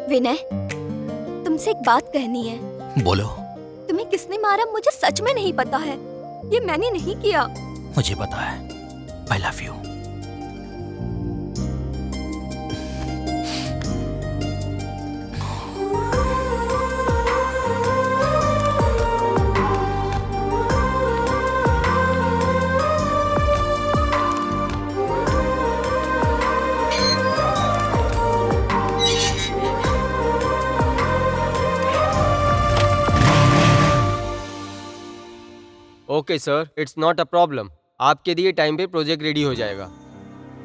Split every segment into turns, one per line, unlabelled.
विनय, तुमसे एक बात कहनी है।
बोलो।
तुम्हें किसने मारा मुझे सच में नहीं पता है। ये मैंने नहीं किया।
मुझे पता है। I love you.
Okay sir, it's not a problem. आपके दिए टाइम पे प्रोजेक्ट रेडी हो जाएगा।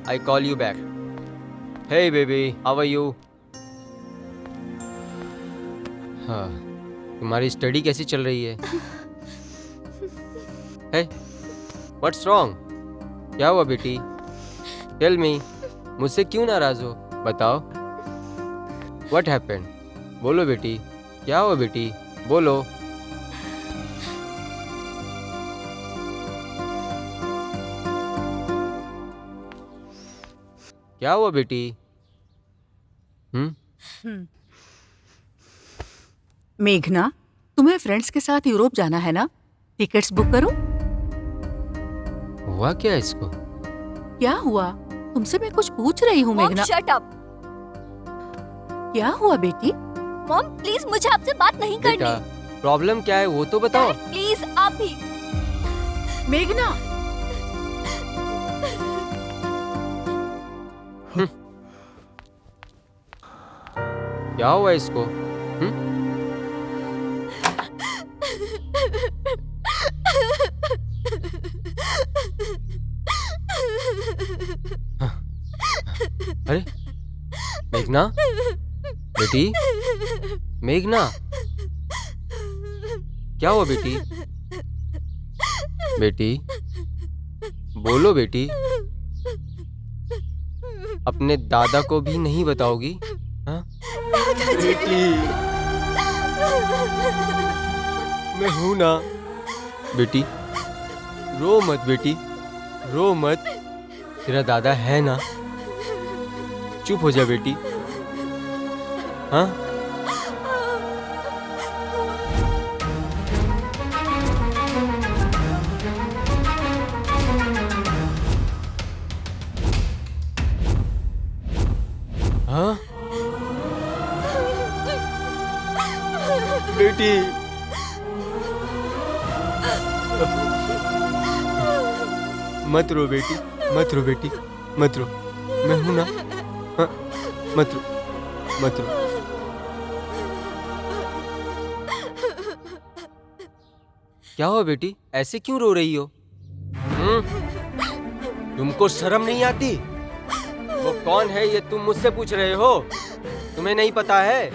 I call you back. Hey baby, how are you? हाँ, तुम्हारी स्टडी कैसी चल रही है? Hey, what's wrong? क्या हुआ बेटी? टेल मी, मुझसे क्यों नाराज हो? बताओ। What happened? बोलो बेटी, क्या हुआ बेटी? बोलो। क्या हुआ बेटी?
मेघना, तुम्हें फ्रेंड्स के साथ यूरोप जाना है ना? टिकट्स बुक करो।
हुआ क्या इसको?
क्या हुआ? तुमसे मैं कुछ पूछ रही हूँ मेघना।
Shut up.
क्या हुआ बेटी?
मॉम प्लीज, मुझे आपसे बात नहीं
बेटा,
करनी।
प्रॉब्लम क्या है वो तो बताओ।
डैड प्लीज, आप भी।
मेघना,
क्या हुआ इसको? अरे मेघना, बेटी, मेघना, क्या हुआ बेटी? बेटी, बोलो बेटी। अपने दादा को भी नहीं बताओगी? हाँ? बेटी, मैं हूं ना। बेटी, रो मत बेटी, रो मत। तेरा दादा है ना। चुप हो जा बेटी। हाँ? हाँ? बेटी, मत रो बेटी, मत रो बेटी, मत रो। मैं हूं ना। हाँ? मत रो, मत रो। क्या हुआ बेटी? ऐसे क्यों रो रही हो? तुमको शर्म नहीं आती? वो कौन है ये तुम मुझसे पूछ रहे हो? तुम्हें नहीं पता है?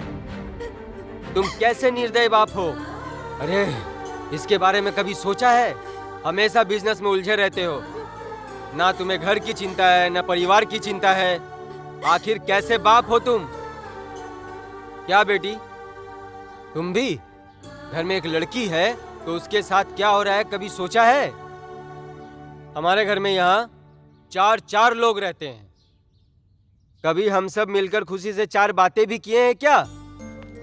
तुम कैसे निर्दयी बाप हो? अरे, इसके बारे में कभी सोचा है? हमेशा बिजनेस में उलझे रहते हो। ना तुम्हें घर की चिंता है, ना परिवार की चिंता है। आखिर कैसे बाप हो तुम? क्या बेटी, तुम भी? घर में एक लड़की है तो उसके साथ क्या हो रहा है कभी सोचा है? हमारे घर में यहाँ चार लोग रहते हैं। कभी हम सब मिलकर खुशी से 4 बातें भी किए हैं क्या?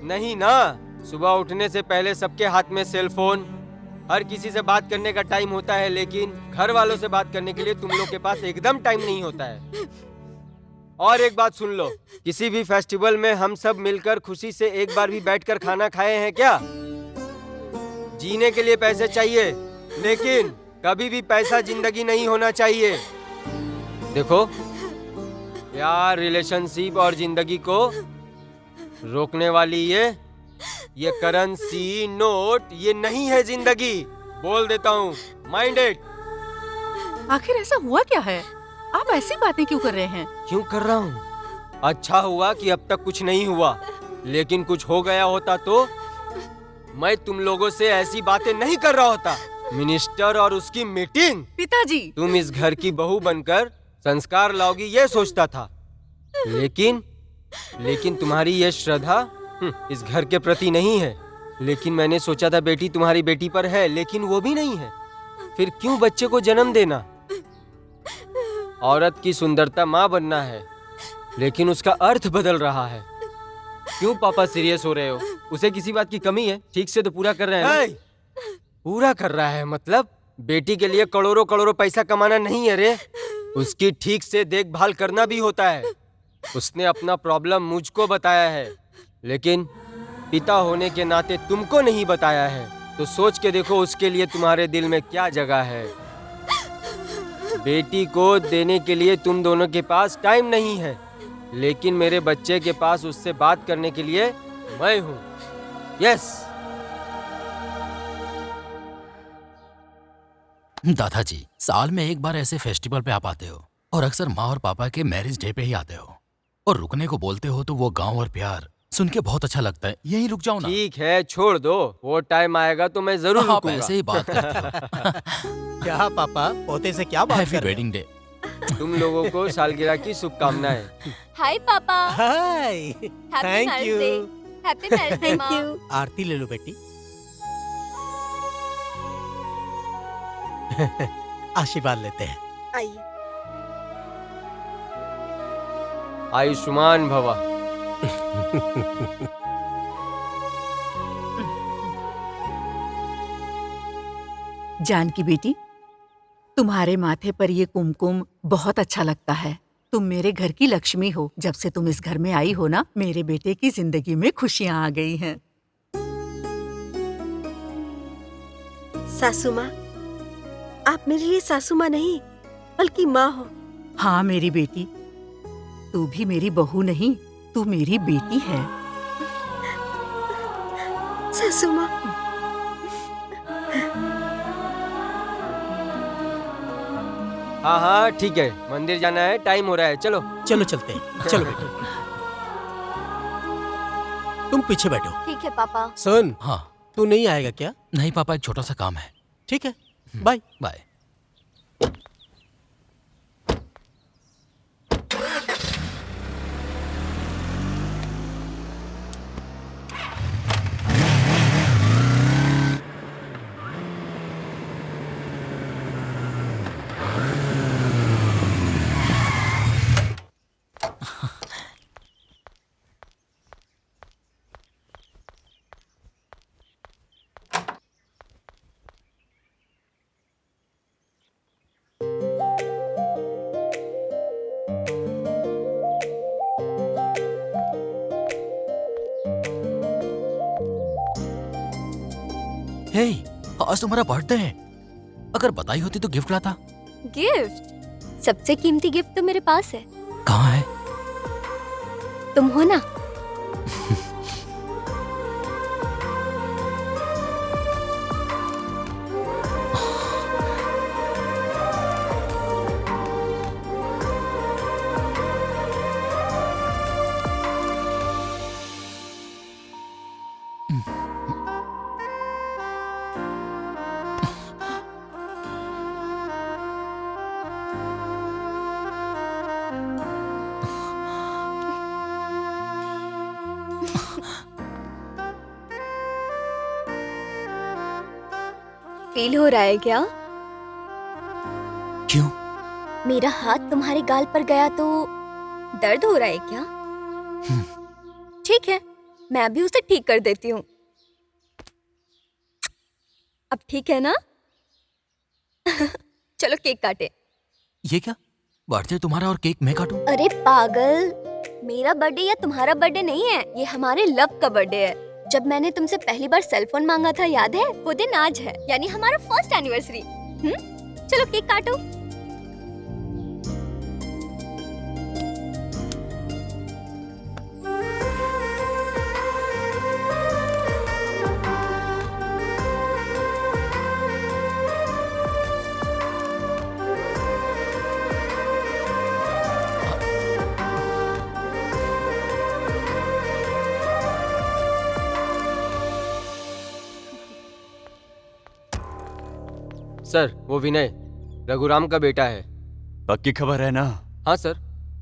नहीं ना। सुबह उठने से पहले सबके हाथ में सेल फोन। हर किसी से बात करने का टाइम होता है, लेकिन घर वालों से बात करने के लिए तुम लोग के पास एकदम टाइम नहीं होता है। और एक बात सुन लो, किसी भी फेस्टिवल में हम सब मिलकर खुशी से एक बार भी बैठकर खाना खाए हैं क्या? जीने के लिए पैसे चाहिए, लेकिन कभी भी पैसा जिंदगी नहीं होना चाहिए। देखो, प्यार, रिलेशनशिप और जिंदगी को रोकने वाली ये करेंसी, नोट, ये नहीं है जिंदगी। बोल देता हूँ, माइंड इट।
आखिर ऐसा हुआ क्या है? आप ऐसी बातें क्यों कर रहे हैं?
क्यों कर रहा हूँ? अच्छा हुआ कि अब तक कुछ नहीं हुआ, लेकिन कुछ हो गया होता तो मैं तुम लोगों से ऐसी बातें नहीं कर रहा होता। मिनिस्टर और उसकी मीटिंग।
पिताजी,
तुम इस घर की बहू बनकर संस्कार लाओगी ये सोचता था, लेकिन तुम्हारी ये श्रद्धा इस घर के प्रति नहीं है। लेकिन मैंने सोचा था बेटी तुम्हारी बेटी पर है, लेकिन वो भी नहीं है। फिर क्यों बच्चे को जन्म देना? औरत की सुंदरता माँ बनना है, लेकिन उसका अर्थ बदल रहा है। क्यों पापा सीरियस हो रहे हो? उसे किसी बात की कमी है? ठीक से तो पूरा कर रहे हैं ना? पूरा कर रहा है मतलब? बेटी के लिए करोड़ों करोड़ों पैसा कमाना नहीं है रे, उसकी ठीक से देखभाल करना भी होता है। उसने अपना प्रॉब्लम मुझको बताया है, लेकिन पिता होने के नाते तुमको नहीं बताया है। तो सोच के देखो उसके लिए तुम्हारे दिल में क्या जगह है। बेटी को देने के लिए तुम दोनों के पास टाइम नहीं है, लेकिन मेरे बच्चे के पास उससे बात करने के लिए मैं हूँ। यस।
दादाजी, साल में एक बार ऐसे फेस्टिवल पे आप आते हो और अक्सर माँ और पापा के मैरिज डे पे ही आते हो और रुकने को बोलते हो तो वो गांव और प्यार सुन के बहुत अच्छा लगता है। यहीं रुक जाओ ना।
ठीक है, छोड़ दो, वो टाइम आएगा तो मैं जरूर
आप
रुकूंगा।
ऐसे ही बात करते हो।
क्या पापा, पोते से क्या बात
हैप्पी
कर रहे
वेडिंग डे।
तुम लोगों को सालगिरह की शुभकामनाएं।
हाय पापा।
हो? Hi,
happy
thank
marriage
you.
Day. Happy marriage day माँ।
आरती ले लो बेटी। आशीर्वाद लेते हैं।
आइए।
आयुष्मान भवा।
जानकी बेटी, तुम्हारे माथे पर ये कुमकुम बहुत अच्छा लगता है। तुम मेरे घर की लक्ष्मी हो। जब से तुम इस घर में आई हो ना, मेरे बेटे की जिंदगी में खुशियाँ आ गई हैं।
सासू माँ, आप मेरे लिए सासू माँ नहीं बल्कि माँ हो।
हाँ मेरी बेटी, तू भी मेरी बहू नहीं, तू मेरी बेटी है।
सासू माँ,
हाँ हाँ ठीक है, मंदिर जाना है, टाइम हो रहा है, चलो।
चलो चलते हैं। चलो बेटी, तुम पीछे बैठो।
ठीक है पापा।
सुन,
हाँ।
तू नहीं आएगा क्या?
नहीं पापा, एक छोटा सा काम है।
ठीक है, बाय।
बाय। हे, आज तुम्हारा बर्थडे है। अगर बताई होती तो गिफ्ट लाता।
गिफ्ट? सबसे कीमती गिफ्ट तो मेरे पास है।
कहाँ है?
तुम हो ना। फील हो रहा है क्या?
क्यों?
मेरा हाथ तुम्हारे गाल पर गया तो दर्द हो रहा है क्या? ठीक है, मैं भी उसे ठीक कर देती हूँ। अब ठीक है ना? चलो केक काटे।
ये क्या? बर्थडे तुम्हारा और केक मैं काटूं?
अरे पागल, मेरा बर्थडे या तुम्हारा बर्थडे नहीं है, ये हमारे लव का बर्थडे है। जब मैंने तुमसे पहली बार सेलफोन मांगा था, याद है? वो दिन आज है, यानी हमारा फर्स्ट एनिवर्सरी। चलो केक काटो।
सर, वो विनय रघुराम का बेटा है।
पक्की खबर है ना?
हाँ सर,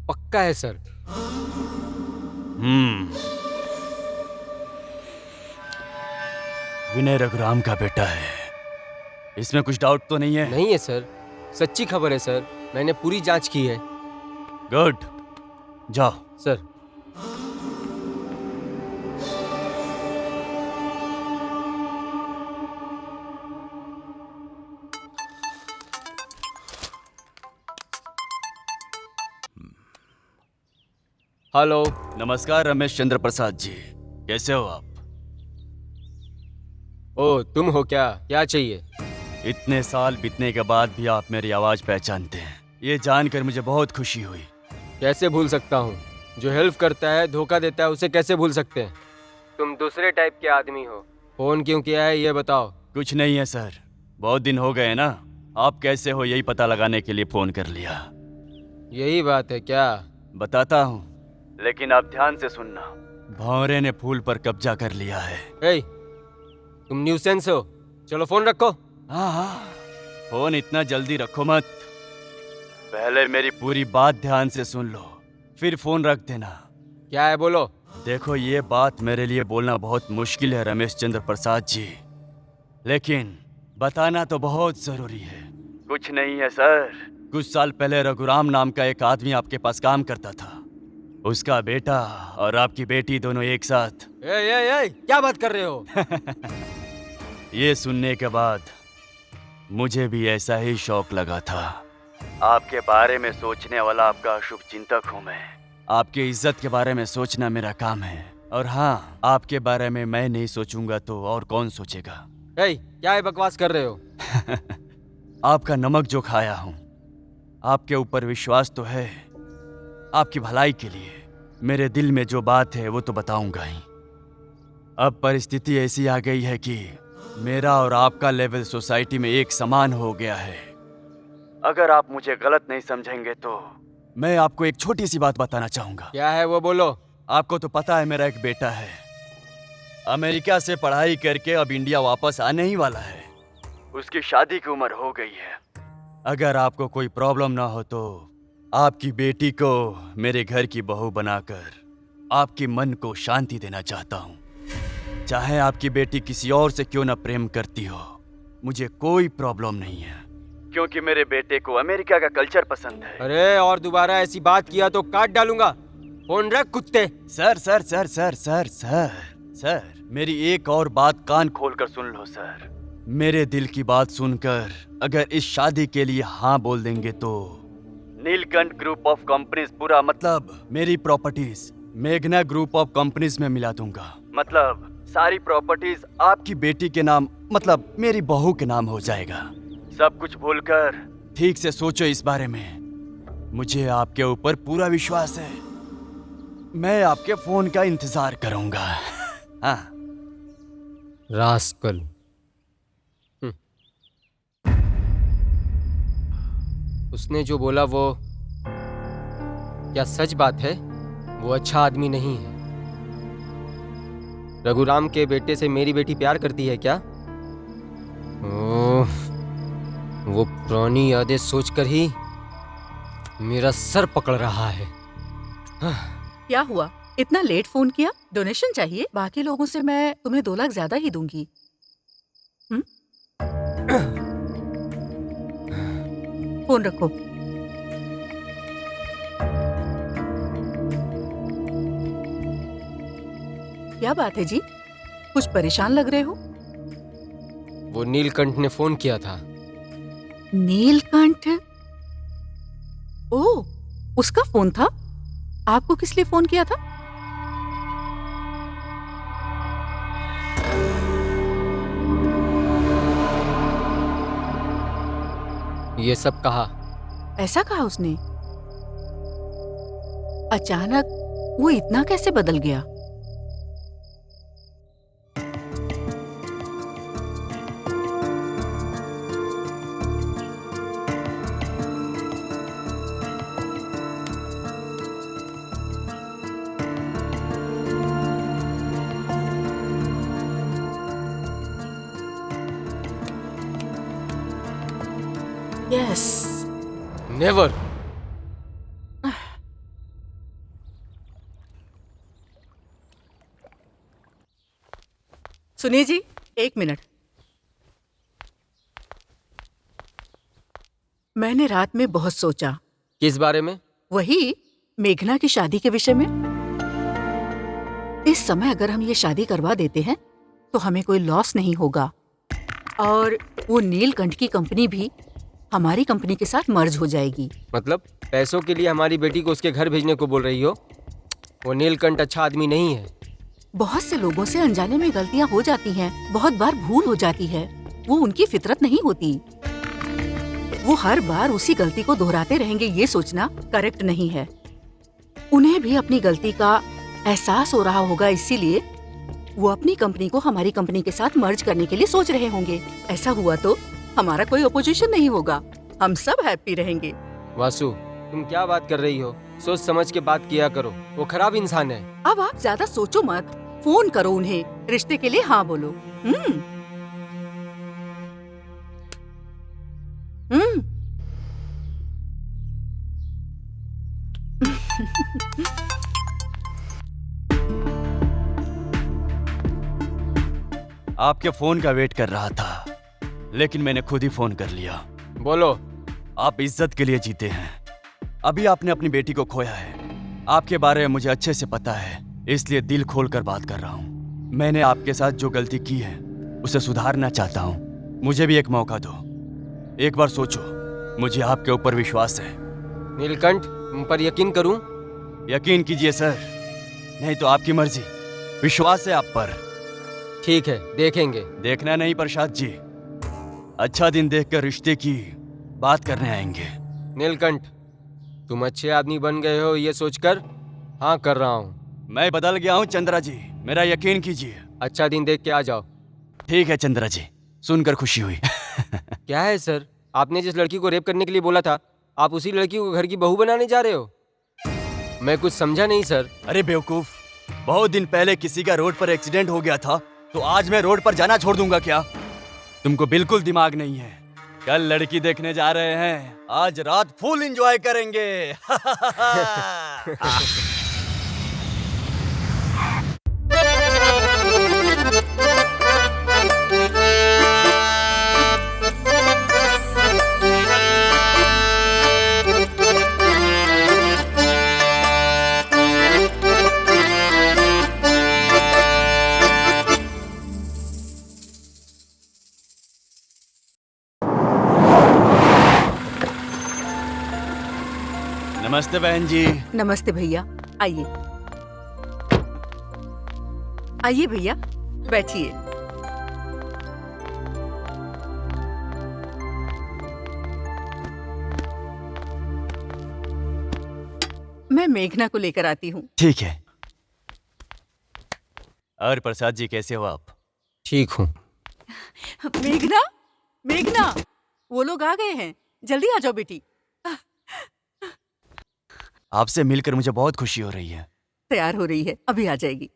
पक्का है सर।
विनय रघुराम का बेटा है, इसमें कुछ डाउट तो नहीं है?
नहीं है सर, सच्ची खबर है सर, मैंने पूरी जांच की है।
गुड, जाओ।
सर। हेलो।
नमस्कार रमेश चंद्र प्रसाद जी, कैसे हो आप?
ओ तुम हो क्या? क्या चाहिए?
इतने साल बीतने के बाद भी आप मेरी आवाज पहचानते हैं, ये जानकर मुझे बहुत खुशी हुई।
कैसे भूल सकता हूँ? जो हेल्प करता है, धोखा देता है, उसे कैसे भूल सकते हैं? तुम दूसरे टाइप के आदमी हो। फोन क्यों किया है ये बताओ।
कुछ नहीं है सर, बहुत दिन हो गए ना, आप कैसे हो यही पता लगाने के लिए फोन कर लिया।
यही बात है क्या?
बताता हूँ, लेकिन आप ध्यान से सुनना। भंवरे ने फूल पर कब्जा कर लिया है।
हे, तुम न्यूसेंस हो। चलो फोन रखो।
हाँ, फोन इतना जल्दी रखो मत, पहले मेरी पूरी बात ध्यान से सुन लो, फिर फोन रख देना।
क्या है बोलो।
देखो, ये बात मेरे लिए बोलना बहुत मुश्किल है रमेश चंद्र प्रसाद जी, लेकिन बताना तो बहुत जरूरी है। कुछ नहीं है सर, कुछ साल पहले रघुराम नाम का एक आदमी आपके पास काम करता था। उसका बेटा और आपकी बेटी दोनों एक साथ।
ए, क्या बात कर रहे हो?
ये सुनने के बाद मुझे भी ऐसा ही शौक लगा था। आपके बारे में सोचने वाला आपका शुभ चिंतक हूँ मैं। आपकी इज्जत के बारे में सोचना मेरा काम है, और हाँ, आपके बारे में मैं नहीं सोचूंगा तो और कौन सोचेगा।
हे, क्या है बकवास कर रहे हो?
आपका नमक जो खाया हूँ, आपके ऊपर विश्वास तो है, आपकी भलाई के लिए मेरे दिल में जो बात है वो तो बताऊंगा ही। अब परिस्थिति ऐसी आ गई है कि मेरा और आपका लेवल सोसाइटी में एक समान हो गया है। अगर आप मुझे गलत नहीं समझेंगे तो मैं आपको एक छोटी सी बात बताना चाहूंगा।
क्या है वो बोलो।
आपको तो पता है मेरा एक बेटा है, अमेरिका से पढ़ाई करके अब इंडिया वापस आने ही वाला है। उसकी शादी की उम्र हो गई है। अगर आपको कोई प्रॉब्लम ना हो तो आपकी बेटी को मेरे घर की बहू बनाकर आपके मन को शांति देना चाहता हूँ। चाहे आपकी बेटी किसी और से क्यों ना प्रेम करती हो, मुझे कोई प्रॉब्लम नहीं है, क्योंकि मेरे बेटे को अमेरिका का कल्चर पसंद है।
अरे और दोबारा ऐसी बात किया तो काट डालूंगा। फोन रख कुत्ते।
Sir sir sir sir sir sir sir मेरी एक और बात कान खोलकर सुन लो सर। मेरे दिल की बात सुनकर अगर इस शादी के लिए हाँ बोल देंगे तो नीलकंठ ग्रुप ऑफ कंपनीज, पूरा मतलब मेरी प्रॉपर्टीज मेघना ग्रुप ऑफ कंपनीज में मिला दूंगा। मतलब सारी प्रॉपर्टीज आपकी बेटी के नाम, मतलब मेरी बहू के नाम हो जाएगा। सब कुछ भूलकर ठीक से सोचो इस बारे में। मुझे आपके ऊपर पूरा विश्वास है। मैं आपके फोन का इंतजार करूंगा। हाँ।
रास्कल। उसने जो बोला वो क्या सच बात है? वो अच्छा आदमी नहीं है। रघुराम के बेटे से मेरी बेटी प्यार करती है क्या? ओह, वो पुरानी यादें सोचकर ही मेरा सर पकड़ रहा है।
क्या हुआ, इतना लेट फोन किया? डोनेशन चाहिए? बाकी लोगों से मैं तुम्हें 2 लाख ज्यादा ही दूंगी। फोन रखो। क्या बात है जी, कुछ परेशान लग रहे हो?
वो नीलकंठ ने फोन किया था।
नीलकंठ? ओह, उसका फोन था? आपको किस लिए फोन किया था?
ये सब कहा।
ऐसा कहा उसने? अचानक वो इतना कैसे बदल गया? यस।
नेवर।
सुनिए जी, 1 मिनट। मैंने रात में बहुत सोचा।
किस बारे में?
वही मेघना की शादी के विषय में। इस समय अगर हम ये शादी करवा देते हैं तो हमें कोई लॉस नहीं होगा, और वो नीलकंठ की कंपनी भी हमारी कंपनी के साथ मर्ज हो जाएगी।
मतलब पैसों के लिए हमारी बेटी को उसके घर भेजने को बोल रही हो? वो नीलकंठ अच्छा आदमी नहीं है।
बहुत से लोगों से अनजाने में गलतियां हो जाती हैं, बहुत बार भूल हो जाती है। वो उनकी फितरत नहीं होती। वो हर बार उसी गलती को दोहराते रहेंगे, ये सोचना करेक्ट नहीं है। उन्हें भी अपनी गलती का एहसास हो रहा होगा, इसीलिए वो अपनी कंपनी को हमारी कंपनी के साथ मर्ज करने के लिए सोच रहे होंगे। ऐसा हुआ तो हमारा कोई अपोजिशन नहीं होगा, हम सब हैप्पी रहेंगे।
वासु, तुम क्या बात कर रही हो? सोच समझ के बात किया करो। वो खराब इंसान है।
अब आप ज्यादा सोचो मत, फोन करो उन्हें, रिश्ते के लिए हाँ बोलो। हम्म।
आपके फोन का वेट कर रहा था, लेकिन मैंने खुद ही फोन कर लिया।
बोलो।
आप इज्जत के लिए जीते हैं। अभी आपने अपनी बेटी को खोया है। आपके बारे में मुझे अच्छे से पता है, इसलिए दिल खोल कर बात कर रहा हूँ। मैंने आपके साथ जो गलती की है उसे सुधारना चाहता हूँ। मुझे भी एक मौका दो। एक बार सोचो, मुझे आपके ऊपर विश्वास है।
नीलकंठ, तुम पर यकीन करूं?
यकीन कीजिए सर, नहीं तो आपकी मर्जी। विश्वास है आप पर।
ठीक है, देखेंगे।
देखना नहीं प्रसाद जी, अच्छा दिन देखकर रिश्ते की बात करने आएंगे।
नीलकंठ, तुम अच्छे आदमी बन गए हो ये सोचकर हाँ कर रहा हूँ।
मैं बदल गया हूँ चंद्रा जी, मेरा यकीन कीजिए।
अच्छा दिन देख के आ जाओ।
ठीक है चंद्रा जी, सुनकर खुशी हुई।
क्या है सर, आपने जिस लड़की को रेप करने के लिए बोला था, आप उसी लड़की को घर की बहू बनाने जा रहे हो? मैं कुछ समझा नहीं सर।
अरे बेवकूफ, बहुत दिन पहले किसी का रोड पर एक्सीडेंट हो गया था, तो आज मैं रोड पर जाना छोड़ दूंगा क्या? तुमको बिल्कुल दिमाग नहीं है। कल लड़की देखने जा रहे हैं, आज रात फुल एंजॉय करेंगे। नमस्ते बहन जी।
नमस्ते भैया, आइए आइए भैया, बैठिए। मैं मेघना को लेकर आती हूँ।
ठीक है। और प्रसाद जी कैसे हो आप?
ठीक हूँ।
मेघना, मेघना, वो लोग आ गए हैं, जल्दी आ जाओ बेटी।
आपसे मिलकर मुझे बहुत खुशी हो रही है।
तैयार हो रही है, अभी आ जाएगी।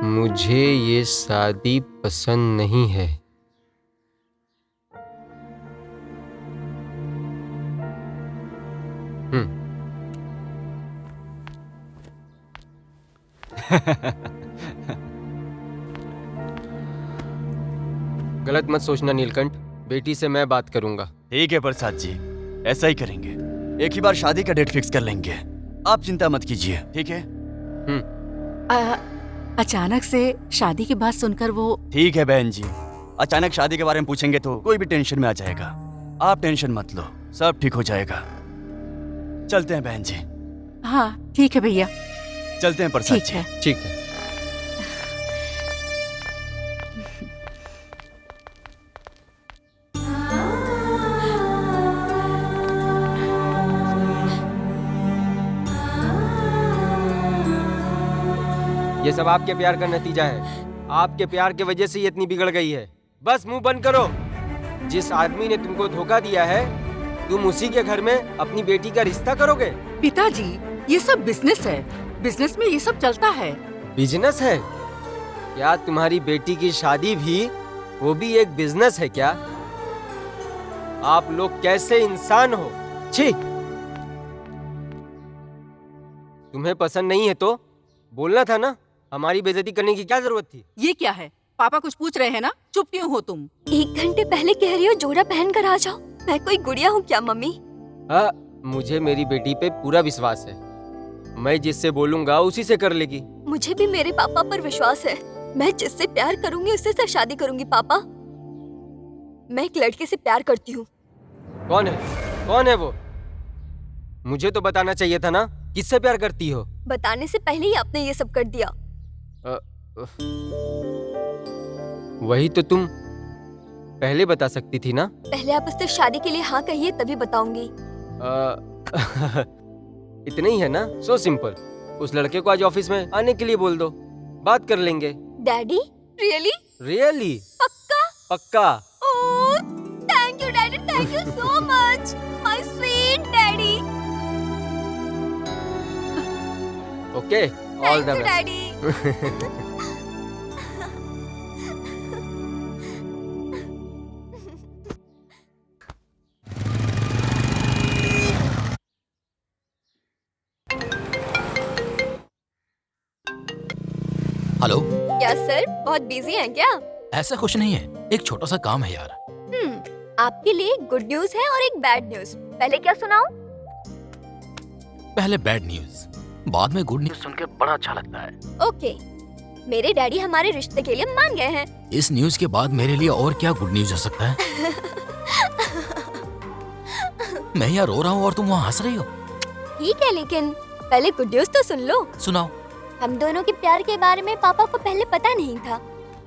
मुझे ये शादी पसंद नहीं है। गलत मत सोचना नीलकंठ, बेटी से मैं बात करूंगा।
ठीक है प्रसाद जी, ऐसा ही करेंगे। एक ही बार शादी का डेट फिक्स कर लेंगे। आप चिंता मत कीजिए, ठीक है?
अचानक से शादी की बात सुनकर वो।
ठीक है बहन जी, अचानक शादी के बारे में पूछेंगे तो कोई भी टेंशन में आ जाएगा। आप टेंशन मत लो, सब ठीक हो जाएगा। चलते हैं बहन जी।
हाँ ठीक है भैया,
चलते हैं प्रसाद
ठीक
जी।
है।
ठीक है। ये सब आपके प्यार का नतीजा है। आपके प्यार की वजह से ये इतनी बिगड़ गई है। बस मुंह बंद करो। जिस आदमी ने तुमको धोखा दिया है, तुम उसी के घर में अपनी बेटी का रिश्ता करोगे?
पिताजी, ये सब बिजनेस है, बिजनेस में ये सब चलता है।
बिजनेस है? क्या तुम्हारी बेटी की शादी भी, वो भी एक बिजनेस है क्या? आप लोग कैसे इंसान हो? छी! तुम्हें पसंद नहीं है तो बोलना था ना, हमारी बेइज्जती करने की क्या जरूरत थी?
ये क्या है? पापा कुछ पूछ रहे हैं ना? चुप क्यों हो तुम?
1 घंटे पहले कह रही हो जोड़ा पहन कर आ जाओ। मैं कोई गुड़िया हूँ क्या मम्मी?
हाँ, मुझे मेरी बेटी पे पूरा विश्वास है। मैं जिससे बोलूंगा उसी से कर लेगी।
मुझे भी मेरे पापा पर विश्वास है। मैं जिससे प्यार करूंगी उससे से शादी करूंगी पापा। मैं एक लड़के से प्यार करती हूँ।
कौन है? कौन है वो? मुझे तो बताना चाहिए था ना, किससे प्यार करती हो?
बताने से पहले ही आपने ये सब कर दिया।
वही तो तुम पहले बता सकती थी ना।
पहले आप उससे शादी के लिए हाँ कहिए तभी बताऊंगी।
इतना ही है ना, सो सिंपल। उस लड़के को आज ऑफिस में आने के लिए बोल दो, बात कर लेंगे।
Daddy really?
रियली?
पक्का?
पक्का।
Oh thank you daddy, thank you so much my sweet daddy.
Okay, all the
thank you
best.
Daddy.
Hello.
क्या सर बहुत बिजी हैं क्या?
ऐसा कुछ नहीं है, एक छोटा सा काम है यार।
आपके लिए एक गुड न्यूज है और एक बैड न्यूज। पहले क्या सुनाऊं?
पहले बैड न्यूज, बाद में गुड न्यूज सुन के बड़ा अच्छा लगता है।
ओके, मेरे डैडी हमारे रिश्ते के लिए मान गए हैं।
इस न्यूज के बाद मेरे लिए और क्या गुड न्यूज हो सकता है? मैं यहाँ रो रहा हूँ और तुम वहाँ हंस रही हो।
ठीक है, लेकिन पहले गुड न्यूज तो सुन लो।
सुनाओ।
हम दोनों के प्यार के बारे में पापा को पहले पता नहीं था।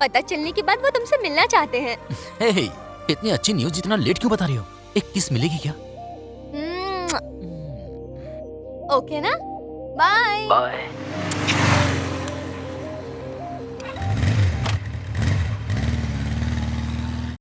पता चलने के बाद वो तुमसे मिलना चाहते हैं।
हे, इतनी अच्छी न्यूज इतना लेट क्यों बता रही हो? एक किस मिलेगी क्या?
ओके ना? बाय।
बाय।